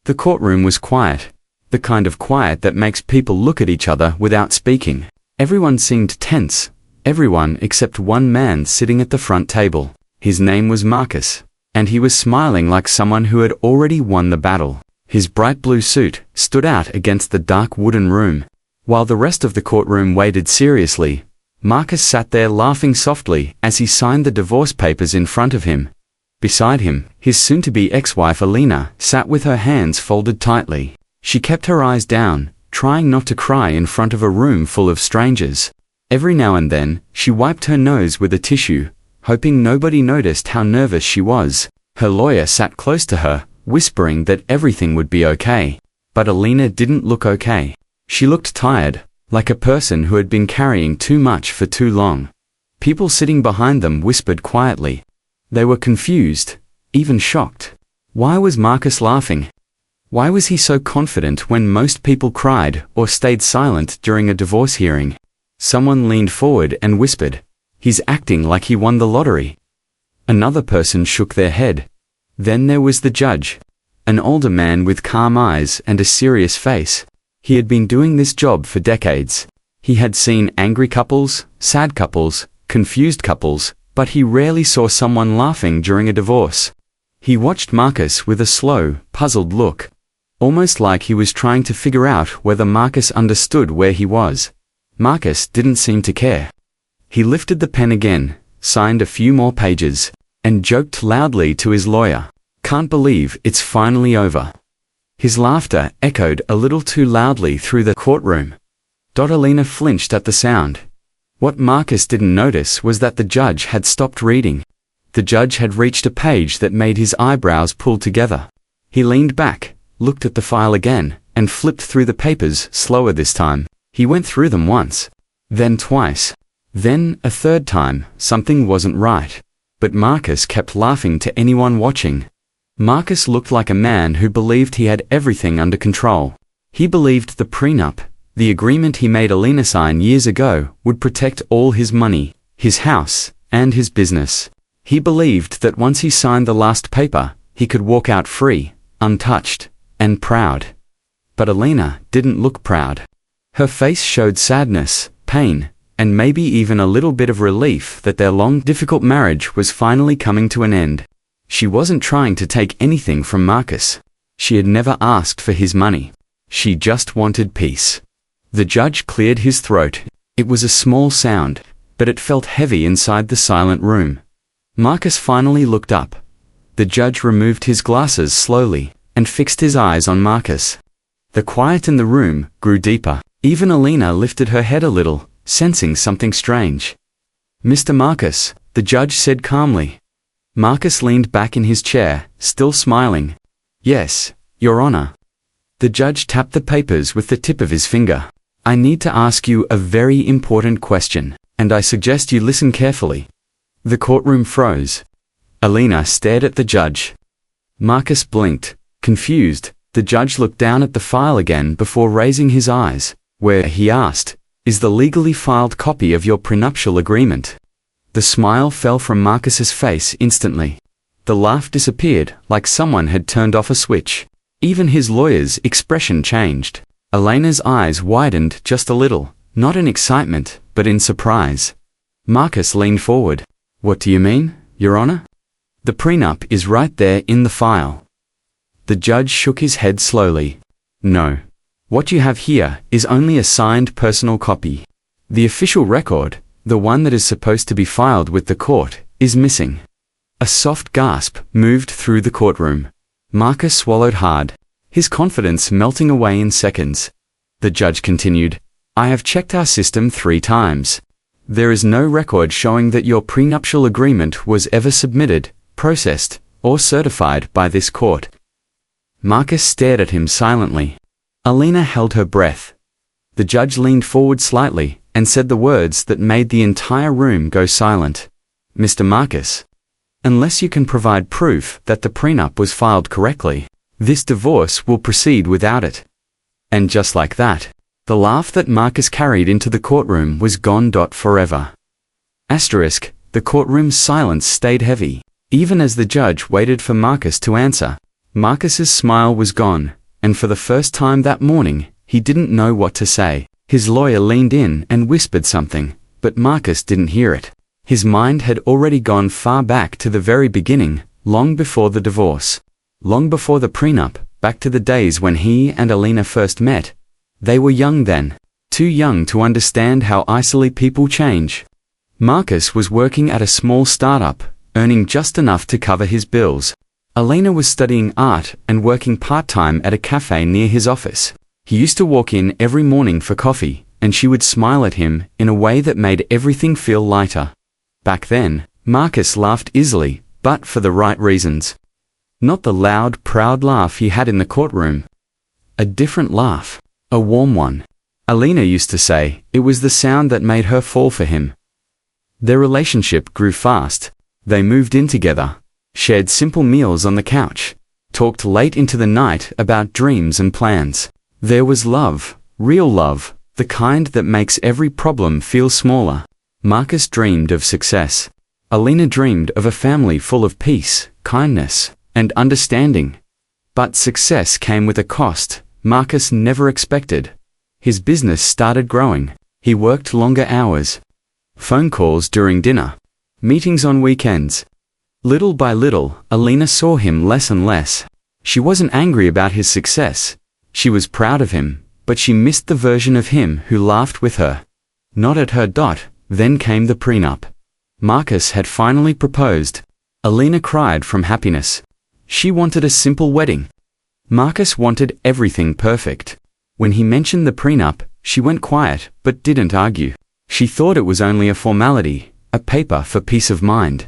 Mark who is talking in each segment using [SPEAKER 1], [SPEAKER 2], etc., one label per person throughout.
[SPEAKER 1] The courtroom was quiet. The kind of quiet that makes people look at each other without speaking. Everyone seemed tense. Everyone except one man sitting at the front table. His name was Marcus, and he was smiling like someone who had already won the battle. His bright blue suit stood out against the dark wooden room. While the rest of the courtroom waited seriously, Marcus sat there laughing softly as he signed the divorce papers in front of him. Beside him, his soon-to-be ex-wife Alina sat with her hands folded tightly. She kept her eyes down, trying not to cry in front of a room full of strangers. Every now and then, she wiped her nose with a tissue, hoping nobody noticed how nervous she was. Her lawyer sat close to her, whispering that everything would be okay. But Alina didn't look okay. She looked tired, like a person who had been carrying too much for too long. People sitting behind them whispered quietly. They were confused, even shocked. Why was Marcus laughing? Why was he so confident when most people cried or stayed silent during a divorce hearing? Someone leaned forward and whispered, "He's acting like he won the lottery." Another person shook their head. Then there was the judge, an older man with calm eyes and a serious face. He had been doing this job for decades. He had seen angry couples, sad couples, confused couples, but he rarely saw someone laughing during a divorce. He watched Marcus with a slow, puzzled look, almost like he was trying to figure out whether Marcus understood where he was. Marcus didn't seem to care. He lifted the pen again, signed a few more pages, and joked loudly to his lawyer, "Can't believe it's finally over." His laughter echoed a little too loudly through the courtroom. Alina flinched at the sound. What Marcus didn't notice was that the judge had stopped reading. The judge had reached a page that made his eyebrows pull together. He leaned back, looked at the file again, and flipped through the papers slower this time. He went through them once, then twice, then a third time. Something wasn't right. But Marcus kept laughing to anyone watching. Marcus looked like a man who believed he had everything under control. He believed the prenup, the agreement he made Alina sign years ago, would protect all his money, his house, and his business. He believed that once he signed the last paper, he could walk out free, untouched, and proud. But Alina didn't look proud. Her face showed sadness, pain, and maybe even a little bit of relief that their long, difficult marriage was finally coming to an end. She wasn't trying to take anything from Marcus. She had never asked for his money. She just wanted peace. The judge cleared his throat. It was a small sound, but it felt heavy inside the silent room. Marcus finally looked up. The judge removed his glasses slowly and fixed his eyes on Marcus. The quiet in the room grew deeper. Even Alina lifted her head a little, sensing something strange. "Mr. Marcus," the judge said calmly. Marcus leaned back in his chair, still smiling. "Yes, Your Honor." The judge tapped the papers with the tip of his finger. "I need to ask you a very important question, and I suggest you listen carefully." The courtroom froze. Alina stared at the judge. Marcus blinked, confused. The judge looked down at the file again before raising his eyes. "Where," he asked, "is the legally filed copy of your prenuptial agreement?" The smile fell from Marcus's face instantly. The laugh disappeared, like someone had turned off a switch. Even his lawyer's expression changed. Alina's eyes widened just a little, not in excitement, but in surprise. Marcus leaned forward. "What do you mean, Your Honor?" "The prenup is right there in the file." The judge shook his head slowly. "No. What you have here is only a signed personal copy. The official record, the one that is supposed to be filed with the court, is missing." A soft gasp moved through the courtroom. Marcus swallowed hard, his confidence melting away in seconds. The judge continued, "I have checked our system 3 times. There is no record showing that your prenuptial agreement was ever submitted, processed, or certified by this court." Marcus stared at him silently. Alina held her breath. The judge leaned forward slightly and said the words that made the entire room go silent. "Mr. Marcus, unless you can provide proof that the prenup was filed correctly, this divorce will proceed without it." And just like that, the laugh that Marcus carried into the courtroom was gone. Forever. Asterisk, the courtroom's silence stayed heavy. Even as the judge waited for Marcus to answer, Marcus's smile was gone, and for the first time that morning, he didn't know what to say. His lawyer leaned in and whispered something, but Marcus didn't hear it. His mind had already gone far back to the very beginning, long before the divorce. Long before the prenup, back to the days when he and Alina first met. They were young then, too young to understand how easily people change. Marcus was working at a small startup, earning just enough to cover his bills. Alina was studying art and working part-time at a cafe near his office. He used to walk in every morning for coffee, and she would smile at him in a way that made everything feel lighter. Back then, Marcus laughed easily, but for the right reasons. Not the loud, proud laugh he had in the courtroom. A different laugh. A warm one. Alina used to say it was the sound that made her fall for him. Their relationship grew fast. They moved in together, shared simple meals on the couch, talked late into the night about dreams and plans. There was love, real love, the kind that makes every problem feel smaller. Marcus dreamed of success. Alina dreamed of a family full of peace, kindness, and understanding. But success came with a cost Marcus never expected. His business started growing. He worked longer hours. Phone calls during dinner. Meetings on weekends. Little by little, Alina saw him less and less. She wasn't angry about his success. She was proud of him, but she missed the version of him who laughed with her. Not at her. Then came the prenup. Marcus had finally proposed. Alina cried from happiness. She wanted a simple wedding. Marcus wanted everything perfect. When he mentioned the prenup, she went quiet, but didn't argue. She thought it was only a formality, a paper for peace of mind.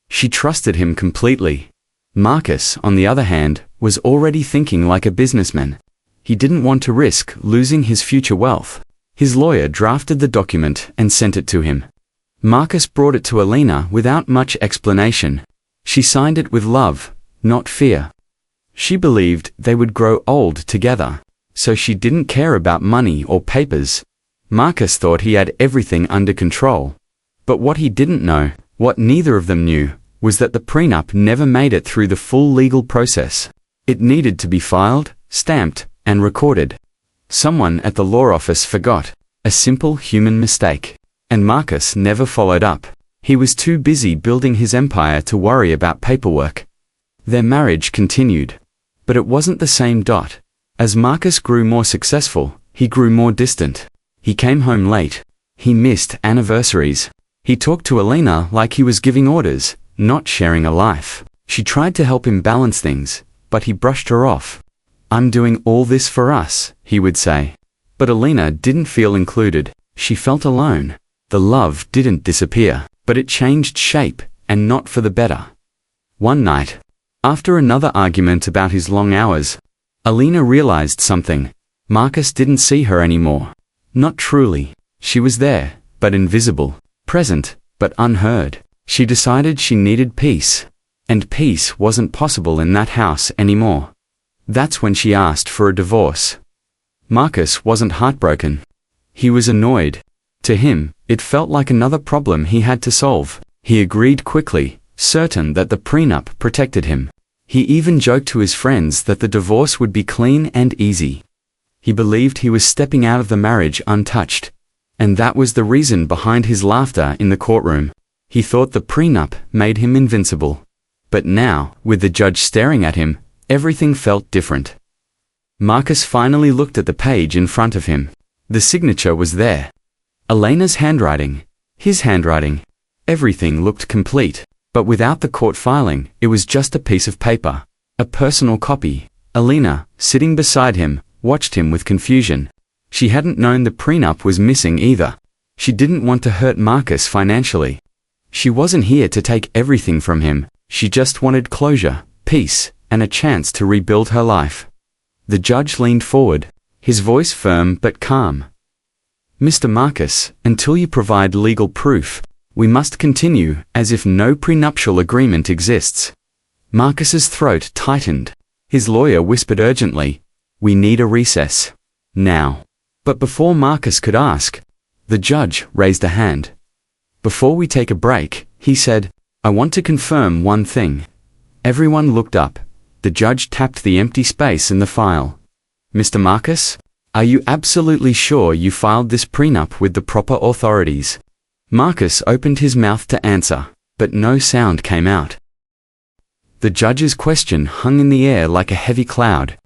[SPEAKER 1] She trusted him completely. Marcus, on the other hand, was already thinking like a businessman. He didn't want to risk losing his future wealth. His lawyer drafted the document and sent it to him. Marcus brought it to Alina without much explanation. She signed it with love, not fear. She believed they would grow old together, so she didn't care about money or papers. Marcus thought he had everything under control. But what he didn't know, what neither of them knew, was that the prenup never made it through the full legal process. It needed to be filed, stamped, and recorded. Someone at the law office forgot. A simple human mistake. And Marcus never followed up. He was too busy building his empire to worry about paperwork. Their marriage continued. But it wasn't the same. As Marcus grew more successful, he grew more distant. He came home late. He missed anniversaries. He talked to Alina like he was giving orders, not sharing a life. She tried to help him balance things, but he brushed her off. "I'm doing all this for us," he would say. But Alina didn't feel included. She felt alone. The love didn't disappear, but it changed shape, and not for the better. One night, after another argument about his long hours, Alina realized something. Marcus didn't see her anymore. Not truly. She was there, but invisible. Present, but unheard. She decided she needed peace. And peace wasn't possible in that house anymore. That's when she asked for a divorce. Marcus wasn't heartbroken. He was annoyed. To him, it felt like another problem he had to solve. He agreed quickly, certain that the prenup protected him. He even joked to his friends that the divorce would be clean and easy. He believed he was stepping out of the marriage untouched. And that was the reason behind his laughter in the courtroom. He thought the prenup made him invincible. But now, with the judge staring at him, everything felt different. Marcus finally looked at the page in front of him. The signature was there. Alina's handwriting. His handwriting. Everything looked complete. But without the court filing, it was just a piece of paper. A personal copy. Alina, sitting beside him, watched him with confusion. She hadn't known the prenup was missing either. She didn't want to hurt Marcus financially. She wasn't here to take everything from him. She just wanted closure, peace, and a chance to rebuild her life. The judge leaned forward, his voice firm but calm. "Mr. Marcus, until you provide legal proof, we must continue as if no prenuptial agreement exists." Marcus's throat tightened. His lawyer whispered urgently, "We need a recess. Now." But before Marcus could ask, the judge raised a hand. "Before we take a break," he said, "I want to confirm one thing." Everyone looked up. The judge tapped the empty space in the file. Mr. Marcus, are you absolutely sure you filed this prenup with the proper authorities? Marcus opened his mouth to answer, but no sound came out. The judge's question hung in the air like a heavy cloud.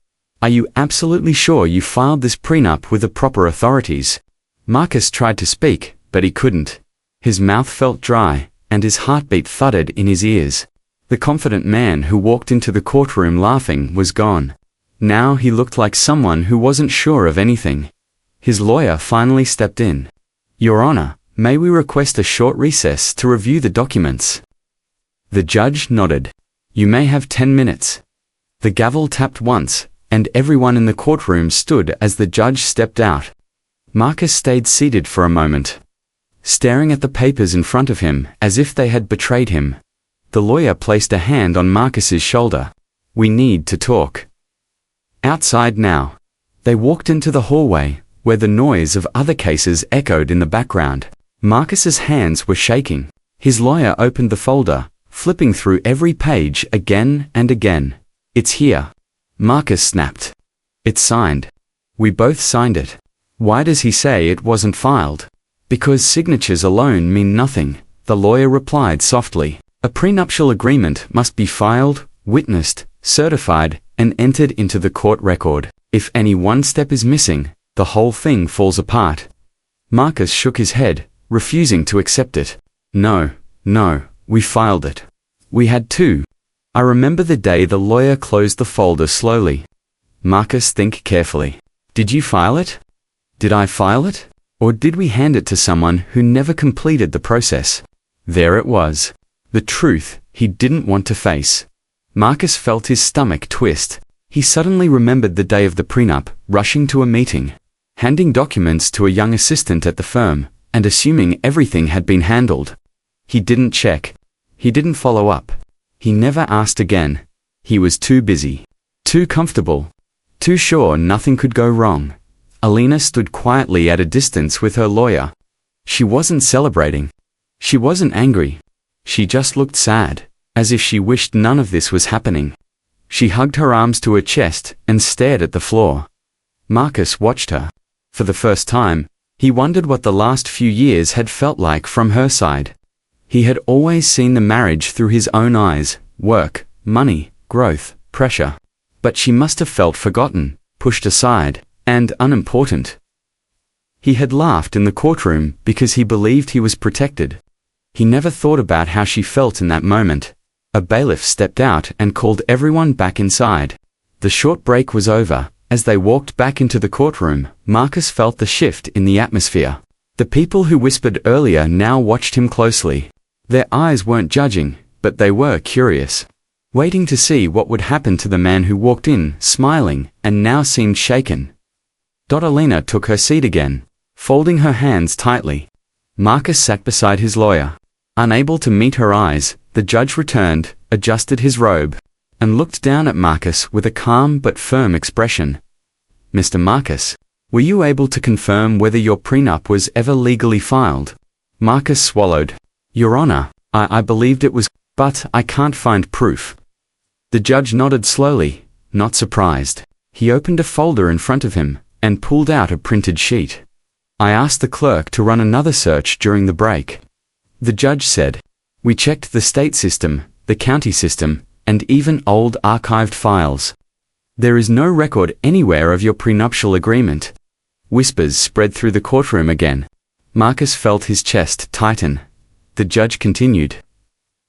[SPEAKER 1] Are you absolutely sure you filed this prenup with the proper authorities? Marcus tried to speak, but he couldn't. His mouth felt dry, and his heartbeat thudded in his ears. The confident man who walked into the courtroom laughing was gone. Now he looked like someone who wasn't sure of anything. His lawyer finally stepped in. Your Honor, may we request a short recess to review the documents? The judge nodded. You may have 10 minutes. The gavel tapped once, and everyone in the courtroom stood as the judge stepped out. Marcus stayed seated for a moment, staring at the papers in front of him as if they had betrayed him. The lawyer placed a hand on Marcus's shoulder. We need to talk. Outside now. They walked into the hallway, where the noise of other cases echoed in the background. Marcus's hands were shaking. His lawyer opened the folder, flipping through every page again and again. It's here. Marcus snapped. It's signed. We both signed it. Why does he say it wasn't filed? Because signatures alone mean nothing, the lawyer replied softly. A prenuptial agreement must be filed, witnessed, certified, and entered into the court record. If any one step is missing, the whole thing falls apart. Marcus shook his head, refusing to accept it. No, we filed it. We had to. I remember the day the lawyer closed the folder slowly. Marcus, think carefully. Did you file it? Did I file it? Or did we hand it to someone who never completed the process? There it was. The truth he didn't want to face. Marcus felt his stomach twist. He suddenly remembered the day of the prenup, rushing to a meeting, handing documents to a young assistant at the firm, and assuming everything had been handled. He didn't check. He didn't follow up. He never asked again. He was too busy, too comfortable, too sure nothing could go wrong. Alina stood quietly at a distance with her lawyer. She wasn't celebrating. She wasn't angry. She just looked sad, as if she wished none of this was happening. She hugged her arms to her chest and stared at the floor. Marcus watched her. For the first time, he wondered what the last few years had felt like from her side. He had always seen the marriage through his own eyes: work, money, growth, pressure. But she must have felt forgotten, pushed aside, and unimportant. He had laughed in the courtroom because he believed he was protected. He never thought about how she felt in that moment. A bailiff stepped out and called everyone back inside. The short break was over. As they walked back into the courtroom, Marcus felt the shift in the atmosphere. The people who whispered earlier now watched him closely. Their eyes weren't judging, but they were curious, waiting to see what would happen to the man who walked in, smiling, and now seemed shaken. Alina took her seat again, folding her hands tightly. Marcus sat beside his lawyer. Unable to meet her eyes, the judge returned, adjusted his robe, and looked down at Marcus with a calm but firm expression. Mr. Marcus, were you able to confirm whether your prenup was ever legally filed? Marcus swallowed. Your Honor, I believed it was, but I can't find proof. The judge nodded slowly, not surprised. He opened a folder in front of him and pulled out a printed sheet. I asked the clerk to run another search during the break. The judge said, we checked the state system, the county system, and even old archived files. There is no record anywhere of your prenuptial agreement. Whispers spread through the courtroom again. Marcus felt his chest tighten. The judge continued.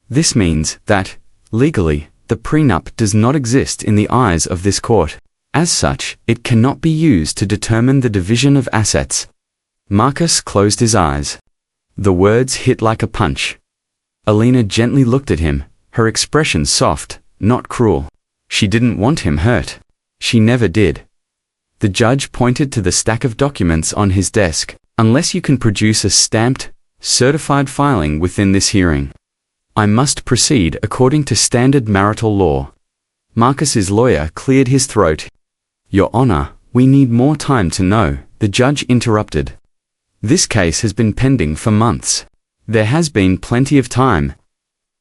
[SPEAKER 1] This means that, legally, the prenup does not exist in the eyes of this court. As such, it cannot be used to determine the division of assets. Marcus closed his eyes. The words hit like a punch. Alina gently looked at him, her expression soft, not cruel. She didn't want him hurt. She never did. The judge pointed to the stack of documents on his desk. Unless you can produce a stamped, certified filing within this hearing, I must proceed according to standard marital law. Marcus's lawyer cleared his throat. Your Honor, we need more time to know, the judge interrupted. This case has been pending for months. There has been plenty of time.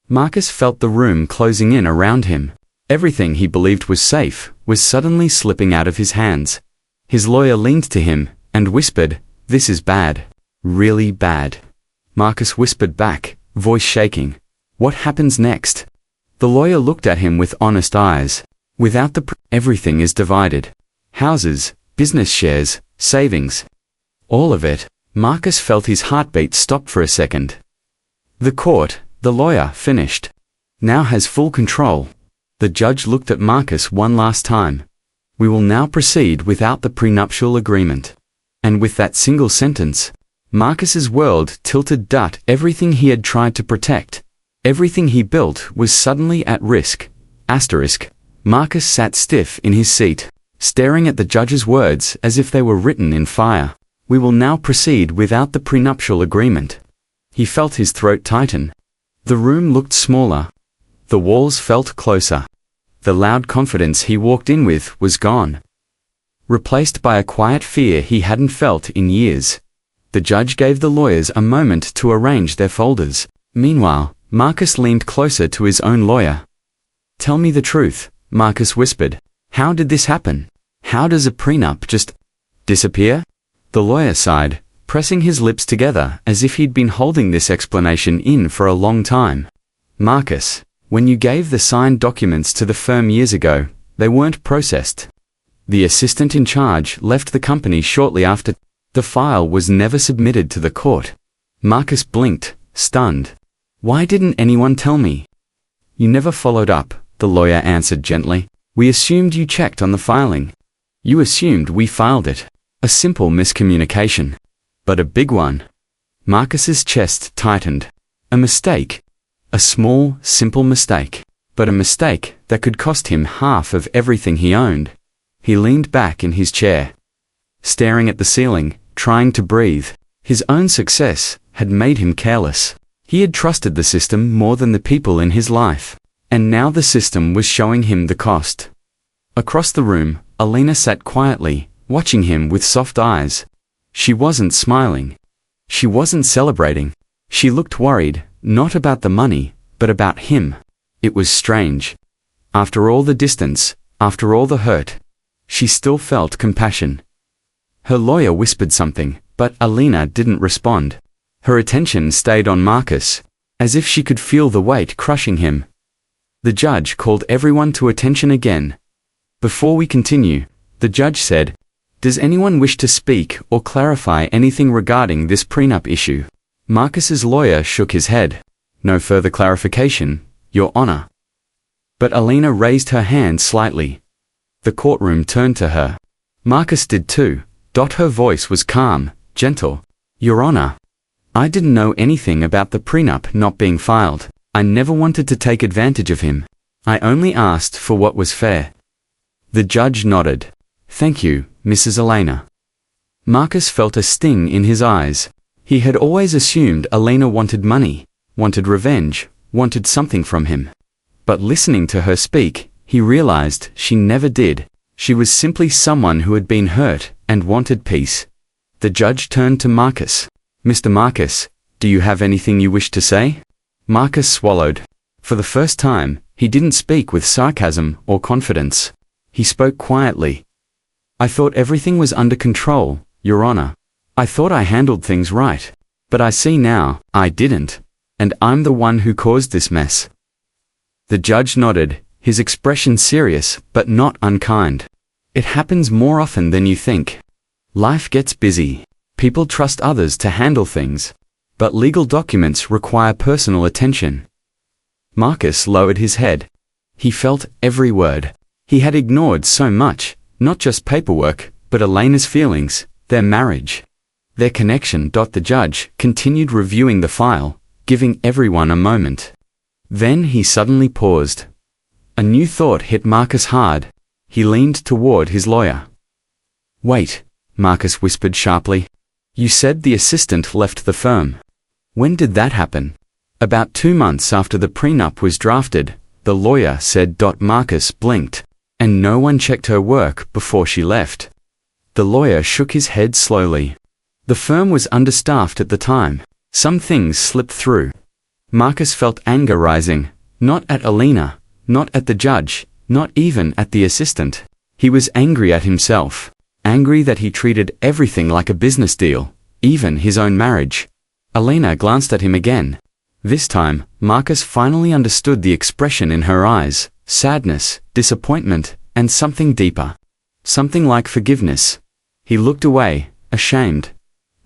[SPEAKER 1] Marcus felt the room closing in around him. Everything he believed was safe was suddenly slipping out of his hands. His lawyer leaned to him and whispered, "This is bad. Really bad." Marcus whispered back, voice shaking, "What happens next?" The lawyer looked at him with honest eyes. Without the everything is divided. Houses, business shares, savings. All of it. Marcus felt his heartbeat stop for a second. The court, the lawyer, finished, now has full control. The judge looked at Marcus one last time. "We will now proceed without the prenuptial agreement." And with that single sentence, Marcus's world tilted. Everything he had tried to protect, everything he built was suddenly at risk. Marcus sat stiff in his seat, staring at the judge's words as if they were written in fire. "We will now proceed without the prenuptial agreement." He felt his throat tighten. The room looked smaller. The walls felt closer. The loud confidence he walked in with was gone, replaced by a quiet fear he hadn't felt in years. The judge gave the lawyers a moment to arrange their folders. Meanwhile, Marcus leaned closer to his own lawyer. "Tell me the truth," Marcus whispered. "How did this happen? How does a prenup just disappear?" The lawyer sighed, pressing his lips together as if he'd been holding this explanation in for a long time. "Marcus, when you gave the signed documents to the firm years ago, they weren't processed. The assistant in charge left the company shortly after. The file was never submitted to the court." Marcus blinked, stunned. "Why didn't anyone tell me?" "You never followed up," the lawyer answered gently. "We assumed you checked on the filing. You assumed we filed it. A simple miscommunication. But a big one." Marcus's chest tightened. A mistake. A small, simple mistake. But a mistake that could cost him half of everything he owned. He leaned back in his chair, staring at the ceiling, trying to breathe. His own success had made him careless. He had trusted the system more than the people in his life. And now the system was showing him the cost. Across the room, Alina sat quietly, watching him with soft eyes. She wasn't smiling. She wasn't celebrating. She looked worried, not about the money, but about him. It was strange. After all the distance, after all the hurt, she still felt compassion. Her lawyer whispered something, but Alina didn't respond. Her attention stayed on Marcus, as if she could feel the weight crushing him. The judge called everyone to attention again. "Before we continue," the judge said, "does anyone wish to speak or clarify anything regarding this prenup issue?" Marcus's lawyer shook his head. "No further clarification, Your Honor." But Alina raised her hand slightly. The courtroom turned to her. Marcus did too. Her voice was calm, gentle. "Your Honor, I didn't know anything about the prenup not being filed. I never wanted to take advantage of him. I only asked for what was fair." The judge nodded. "Thank you, Mrs. Elena." Marcus felt a sting in his eyes. He had always assumed Elena wanted money, wanted revenge, wanted something from him. But listening to her speak, he realized she never did. She was simply someone who had been hurt and wanted peace. The judge turned to Marcus. "Mr. Marcus, do you have anything you wish to say?" Marcus swallowed. For the first time, he didn't speak with sarcasm or confidence. He spoke quietly. "I thought everything was under control, Your Honor. I thought I handled things right. But I see now, I didn't. And I'm the one who caused this mess." The judge nodded, his expression serious but not unkind. "It happens more often than you think. Life gets busy. People trust others to handle things. But legal documents require personal attention." Marcus lowered his head. He felt every word. He had ignored so much, not just paperwork, but Elena's feelings, their marriage, their connection. The judge continued reviewing the file, giving everyone a moment. Then he suddenly paused. A new thought hit Marcus hard. He leaned toward his lawyer. "Wait," Marcus whispered sharply. "You said the assistant left the firm. When did that happen?" "About 2 months after the prenup was drafted," the lawyer said. Marcus blinked. "And no one checked her work before she left?" The lawyer shook his head slowly. "The firm was understaffed at the time. Some things slipped through." Marcus felt anger rising, not at Alina, not at the judge, Not even at the assistant. He was angry at himself. Angry that he treated everything like a business deal, even his own marriage. Alina glanced at him again. This time, Marcus finally understood the expression in her eyes: sadness, disappointment, and something deeper. Something like forgiveness. He looked away, ashamed.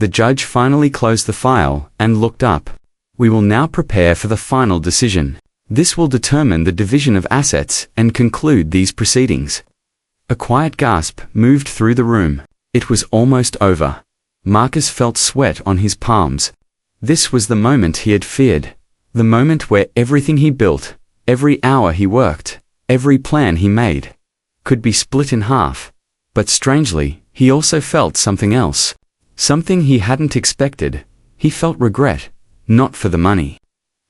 [SPEAKER 1] The judge finally closed the file and looked up. We will now prepare for the final decision. This will determine the division of assets and conclude these proceedings. A quiet gasp moved through the room. It was almost over. Marcus felt sweat on his palms. This was the moment he had feared. The moment where everything he built, every hour he worked, every plan he made, could be split in half. But strangely, he also felt something else. Something he hadn't expected. He felt regret. Not for the money.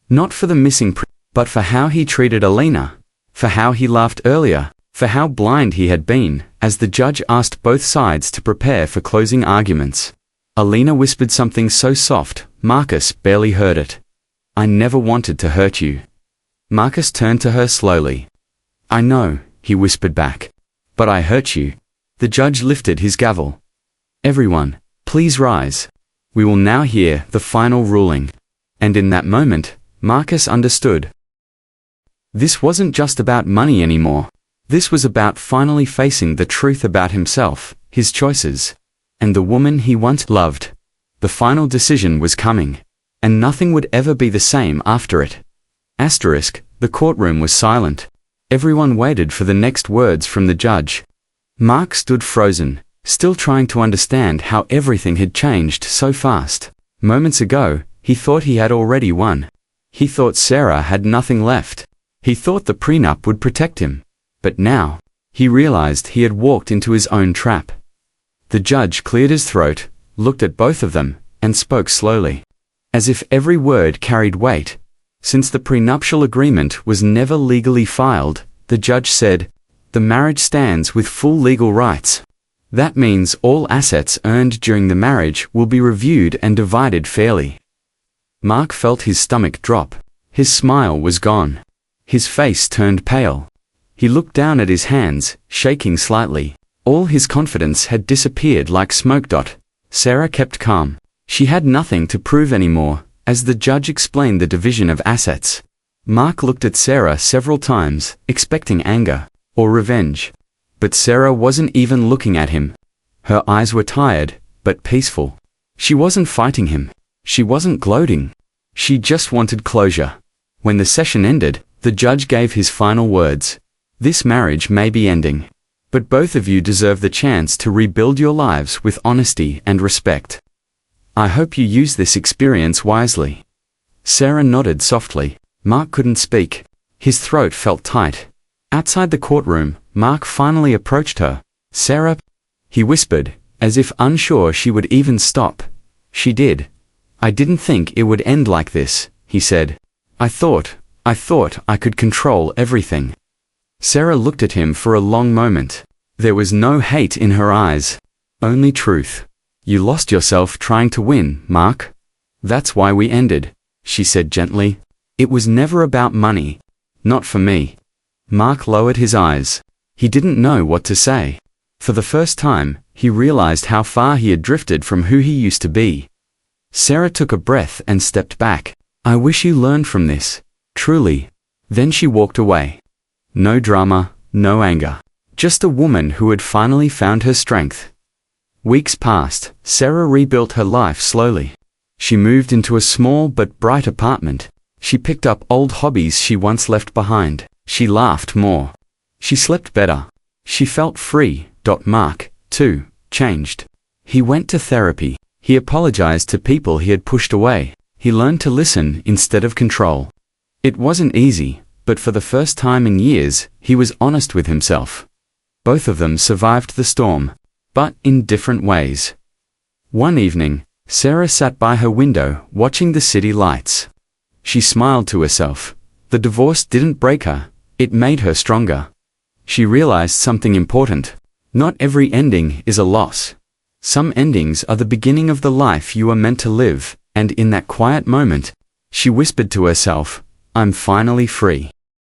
[SPEAKER 1] Not for the missing but for how he treated Alina. For how he laughed earlier. For how blind he had been, as the judge asked both sides to prepare for closing arguments. Alina whispered something so soft, Marcus barely heard it. I never wanted to hurt you. Marcus turned to her slowly. I know, he whispered back. But I hurt you. The judge lifted his gavel. Everyone, please rise. We will now hear the final ruling. And in that moment, Marcus understood. This wasn't just about money anymore. This was about finally facing the truth about himself, his choices, and the woman he once loved. The final decision was coming, and nothing would ever be the same after it. The courtroom was silent. Everyone waited for the next words from the judge. Mark stood frozen, still trying to understand how everything had changed so fast. Moments ago, he thought he had already won. He thought Sarah had nothing left. He thought the prenup would protect him. But now, he realized he had walked into his own trap. The judge cleared his throat, looked at both of them, and spoke slowly, as if every word carried weight. Since the prenuptial agreement was never legally filed, the judge said, the marriage stands with full legal rights. That means all assets earned during the marriage will be reviewed and divided fairly. Mark felt his stomach drop. His smile was gone. His face turned pale. He looked down at his hands, shaking slightly. All his confidence had disappeared like smoke. Sarah kept calm. She had nothing to prove anymore, as the judge explained the division of assets. Mark looked at Sarah several times, expecting anger or revenge. But Sarah wasn't even looking at him. Her eyes were tired, but peaceful. She wasn't fighting him. She wasn't gloating. She just wanted closure. When the session ended, the judge gave his final words. This marriage may be ending, but both of you deserve the chance to rebuild your lives with honesty and respect. I hope you use this experience wisely. Sarah nodded softly. Mark couldn't speak. His throat felt tight. Outside the courtroom, Mark finally approached her. Sarah, he whispered, as if unsure she would even stop. She did. I didn't think it would end like this, he said. I thought I could control everything. Sarah looked at him for a long moment. There was no hate in her eyes. Only truth. You lost yourself trying to win, Mark. That's why we ended, she said gently. It was never about money. Not for me. Mark lowered his eyes. He didn't know what to say. For the first time, he realized how far he had drifted from who he used to be. Sarah took a breath and stepped back. I wish you learned from this. Truly. Then she walked away. No drama, no anger. Just a woman who had finally found her strength. Weeks passed. Sarah rebuilt her life slowly. She moved into a small but bright apartment. She picked up old hobbies she once left behind. She laughed more. She slept better. She felt free. Mark, too, changed. He went to therapy. He apologized to people he had pushed away. He learned to listen instead of control. It wasn't easy, but for the first time in years, he was honest with himself. Both of them survived the storm, but in different ways. One evening, Sarah sat by her window watching the city lights. She smiled to herself. The divorce didn't break her, it made her stronger. She realized something important. Not every ending is a loss. Some endings are the beginning of the life you are meant to live, and in that quiet moment, she whispered to herself, I'm finally free.